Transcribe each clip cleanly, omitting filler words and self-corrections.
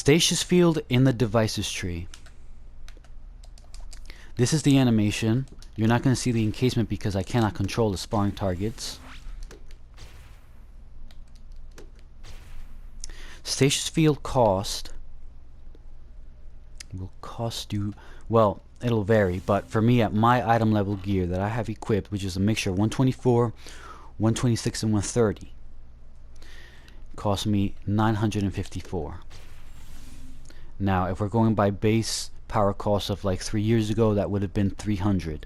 Stasis Field in the devices tree. This is the animation. You're not going to see the encasement because I cannot control the sparring targets. Stasis Field cost will cost you, well, it'll vary, but for me at my item level gear that I have equipped, which is a mixture of 124, 126 and 130, cost me 954. Now if we're going by base power cost of like 3 years ago, that would have been 300.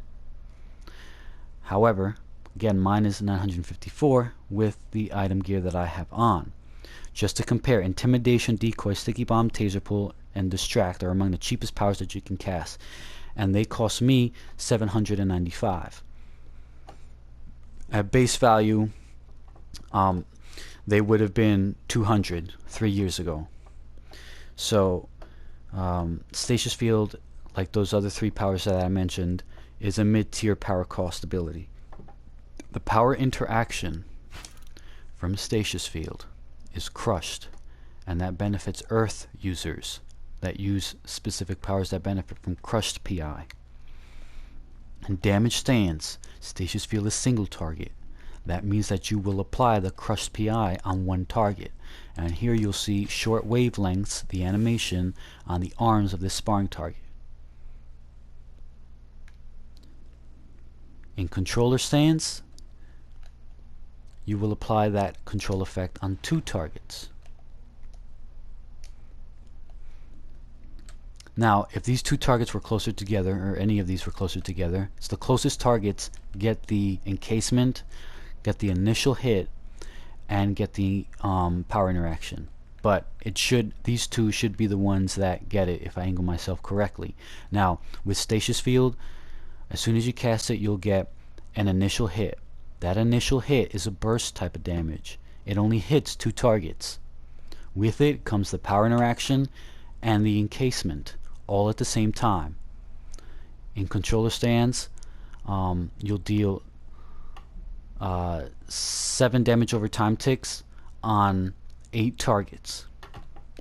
However, again, mine is 954 with the item gear that I have on. Just to compare, intimidation, decoy, sticky bomb, taser pull and distract are among the cheapest powers that you can cast, and they cost me 795. At base value, they would have been 200 3 years ago. So Stasis Field, like those other three powers that I mentioned, is a mid-tier power cost ability. The power interaction from Stasis Field is crushed, and that benefits Earth users that use specific powers that benefit from crushed PI. And damage stance, Stasis Field is single target. That means that you will apply the crushed PI on one target. And here you'll see short wavelengths, the animation on the arms of this sparring target. In controller stance, you will apply that control effect on two targets. Now, if these two targets were closer together, or any of these were closer together, it's the closest targets get the encasement, get the initial hit, and get the power interaction. But these two should be the ones that get it if I angle myself correctly. Now, with Stasis Field, as soon as you cast it, you'll get an initial hit. That initial hit is a burst type of damage. It only hits two targets. With it comes the power interaction and the encasement, all at the same time. In controller stance, you'll deal 7 damage over time ticks on 8 targets.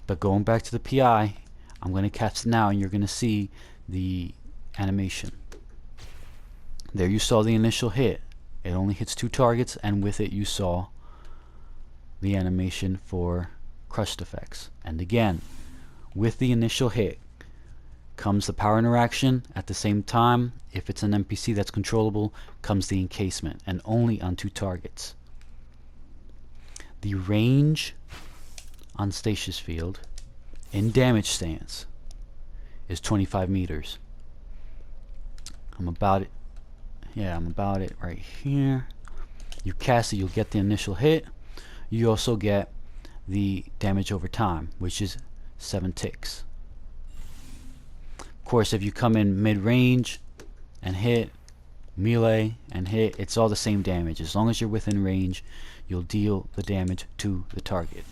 But going back to the PI, I'm going to cast it now and you're going to see the animation. There you saw the initial hit. It only hits 2 targets, and with it you saw the animation for crushed effects. And again, with the initial hit comes the power interaction. At the same time, if it's an NPC that's controllable, comes the encasement, and only on 2 targets. The range on Stasis Field in damage stance is 25 meters. I'm about it right here. You cast it, you'll get the initial hit. You also get the damage over time, which is 7 ticks. Of course, if you come in mid-range and hit, melee and hit, it's all the same damage. As long as you're within range, you'll deal the damage to the target.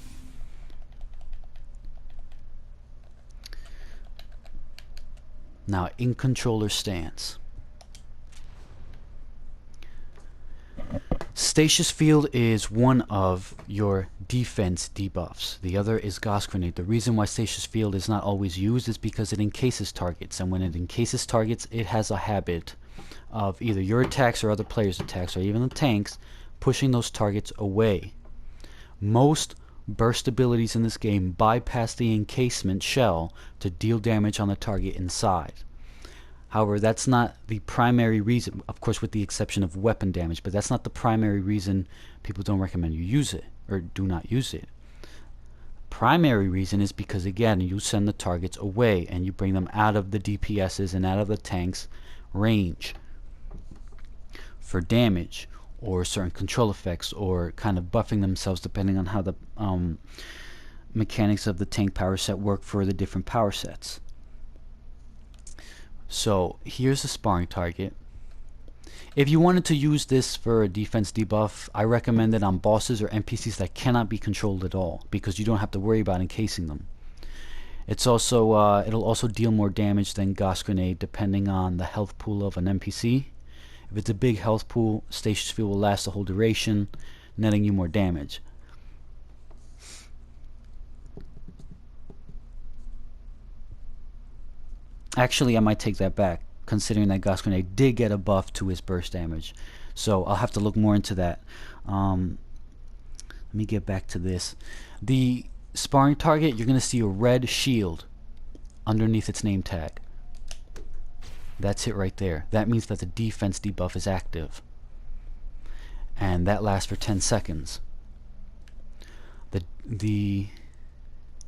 Now, in controller stance, Stasis Field is one of your defense debuffs. The other is Gauss Grenade. The reason why Stasis Field is not always used is because it encases targets, and when it encases targets, it has a habit of either your attacks or other players' attacks, or even the tanks, pushing those targets away. Most burst abilities in this game bypass the encasement shell to deal damage on the target inside. However, that's not the primary reason, of course with the exception of weapon damage, but that's not the primary reason people don't recommend you use it, or do not use it. Primary reason is because, again, you send the targets away and you bring them out of the DPS's and out of the tank's range for damage or certain control effects, or kind of buffing themselves depending on how the mechanics of the tank power set work for the different power sets. So here's a sparring target. If you wanted to use this for a defense debuff, I recommend it on bosses or NPCs that cannot be controlled at all, because you don't have to worry about encasing them. It's also it'll also deal more damage than Gauss Grenade depending on the health pool of an NPC. If it's a big health pool, Stasis Field will last the whole duration, netting you more damage. Actually, I might take that back, considering that Gauss Grenade did get a buff to his burst damage. So I'll have to look more into that. Let me get back to this. The sparring target, you're going to see a red shield underneath its name tag. That's it right there. That means that the defense debuff is active. And that lasts for 10 seconds.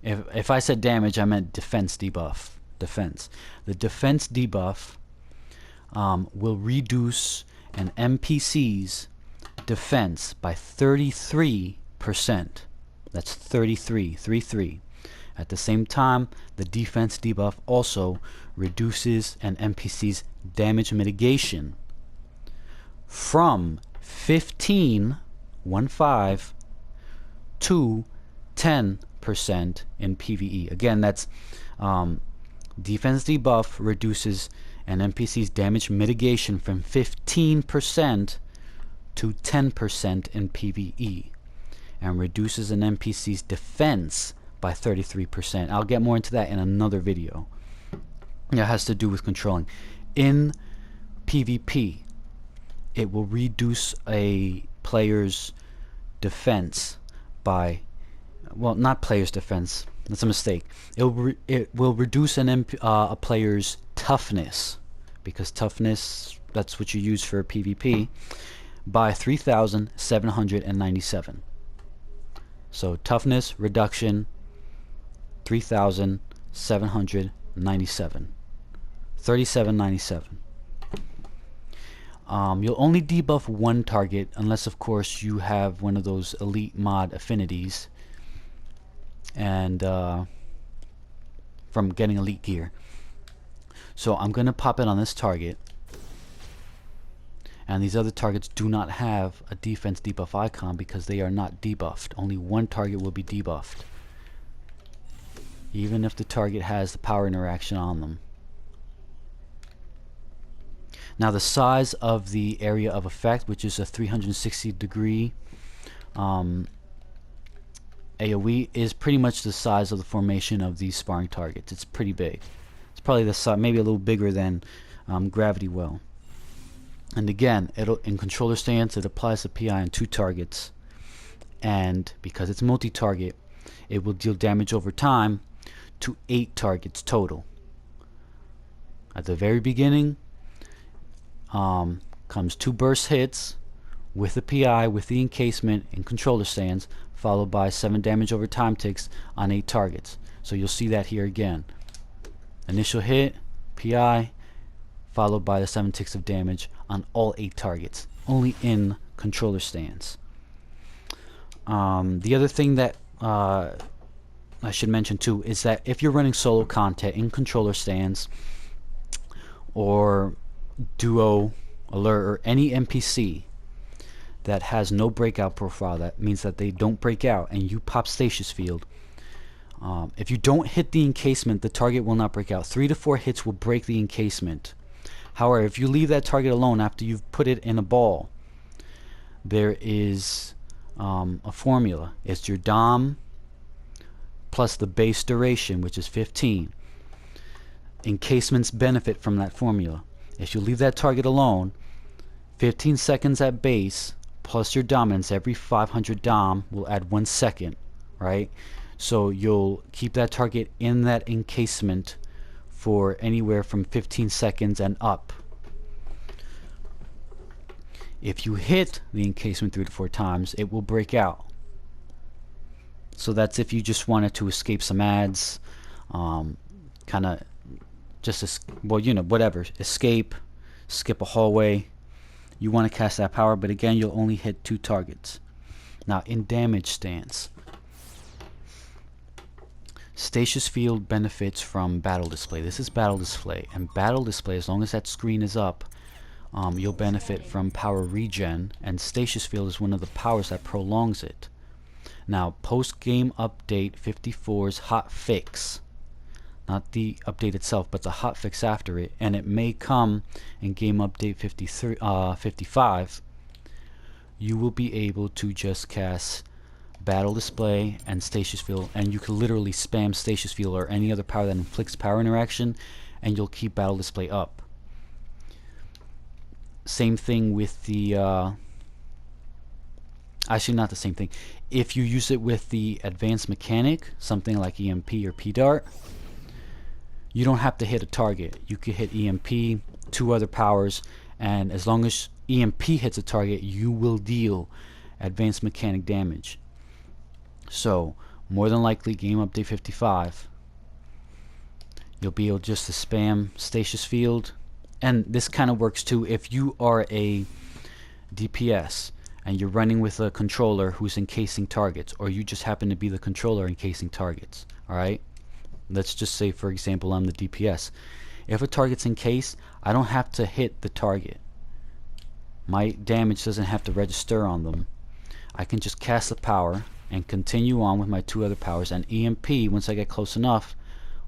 If I said damage, I meant defense debuff. Defense. The defense debuff will reduce an NPC's defense by 33%. That's 33. At the same time, the defense debuff also reduces an NPC's damage mitigation from 15 to 10% in PvE. Again, that's defense debuff reduces an NPC's damage mitigation from 15% to 10% in PvE, and reduces an NPC's defense by 33%. I'll get more into that in another video. It has to do with controlling. In PvP, it will reduce a player's defense by, well, not player's defense, that's a mistake. It will reduce a player's toughness, because toughness, that's what you use for PvP, by 3,797. So toughness reduction 3,797. 3797. You'll only debuff one target unless, of course, you have one of those elite mod affinities and from getting elite gear. So I'm going to pop it on this target, and these other targets do not have a defense debuff icon because they are not debuffed. Only one target will be debuffed, even if the target has the power interaction on them. Now the size of the area of effect, which is a 360-degree AoE, is pretty much the size of the formation of these sparring targets. It's pretty big. It's probably the size, maybe a little bigger than Gravity Well. And again, in controller stance, it applies the PI on 2 targets, and because it's multi-target, it will deal damage over time to 8 targets total. At the very beginning comes 2 burst hits with the PI, with the encasement in controller stands, followed by 7 damage over time ticks on 8 targets. So you'll see that here again. Initial hit, PI, followed by the 7 ticks of damage on all 8 targets, only in controller stands. The other thing that I should mention too is that if you're running solo content in controller stands or duo, alert, or any NPC that has no breakout profile, that means that they don't break out, and you pop Stasis Field, if you don't hit the encasement, the target will not break out. 3 to 4 hits will break the encasement. However, if you leave that target alone after you've put it in a ball, there is a formula. It's your Dom plus the base duration, which is 15. Encasements benefit from that formula. If you leave that target alone, 15 seconds at base plus your dominance, every 500 Dom will add 1 second, right? So you'll keep that target in that encasement for anywhere from 15 seconds and up. If you hit the encasement 3 to 4 times, it will break out. So that's if you just wanted to escape some ads, kind of just, well, you know, whatever, escape, skip a hallway. You want to cast that power, but again, you'll only hit 2 targets. Now, in damage stance, Stasis Field benefits from Battle Display. This is Battle Display, and Battle Display, as long as that screen is up, you'll benefit from power regen, and Stasis Field is one of the powers that prolongs it. Now, post-game update 54's hot fix, not the update itself, but the hot fix after it, and it may come in game update 55, you will be able to just cast Battle Display and Stasis Field, and you can literally spam Stasis Field or any other power that inflicts power interaction, and you'll keep battle display up. Same thing with the actually not the same thing. If you use it with the advanced mechanic, something like EMP or P-Dart, you don't have to hit a target. You could hit EMP, 2 other powers, and as long as EMP hits a target, you will deal advanced mechanic damage. So more than likely, game update 55, you'll be able just to spam Stasis Field. And this kind of works too if you are a DPS and you're running with a controller who's encasing targets, or you just happen to be the controller encasing targets. Alright, let's just say, for example, I'm the DPS. If a target's encased, I don't have to hit the target. My damage doesn't have to register on them. I can just cast the power and continue on with my 2 other powers, and EMP, once I get close enough,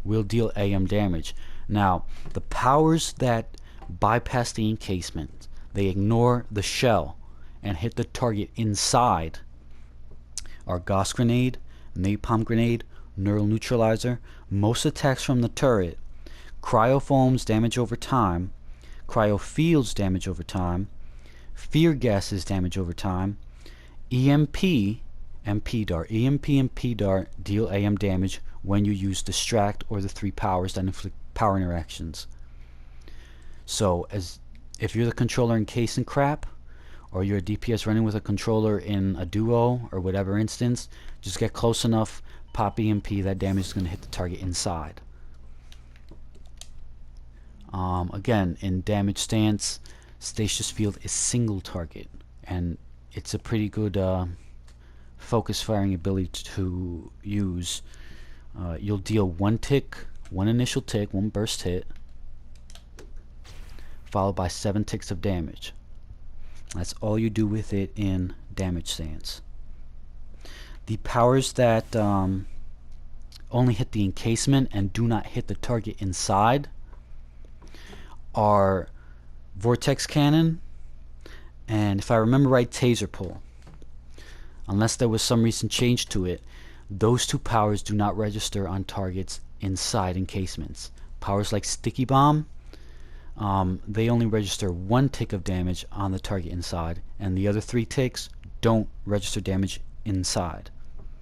will deal AM damage. Now, the powers that bypass the encasement, they ignore the shell and hit the target inside, are Gauss Grenade, Napalm Grenade, Neural Neutralizer, most attacks from the turret, Cryofoams damage over time, Cryofields damage over time, Fear Gases damage over time, EMP and P-Dart. EMP and P-Dart deal AM damage when you use Distract or the 3 powers that inflict power interactions. So if you're the controller encasing crap, or you're a DPS running with a controller in a duo or whatever instance, just get close enough, pop EMP, that damage is going to hit the target inside. Again, in damage stance, Stasis Field is single target, and it's a pretty good focus firing ability to use. You'll deal 1 tick, 1 initial tick, 1 burst hit, followed by 7 ticks of damage. That's all you do with it in damage stance. The powers that only hit the encasement and do not hit the target inside are Vortex Cannon and, if I remember right, Taser Pull. Unless there was some recent change to it, those 2 powers do not register on targets inside encasements. Powers like Sticky Bomb, they only register 1 tick of damage on the target inside, and the other 3 ticks don't register damage inside.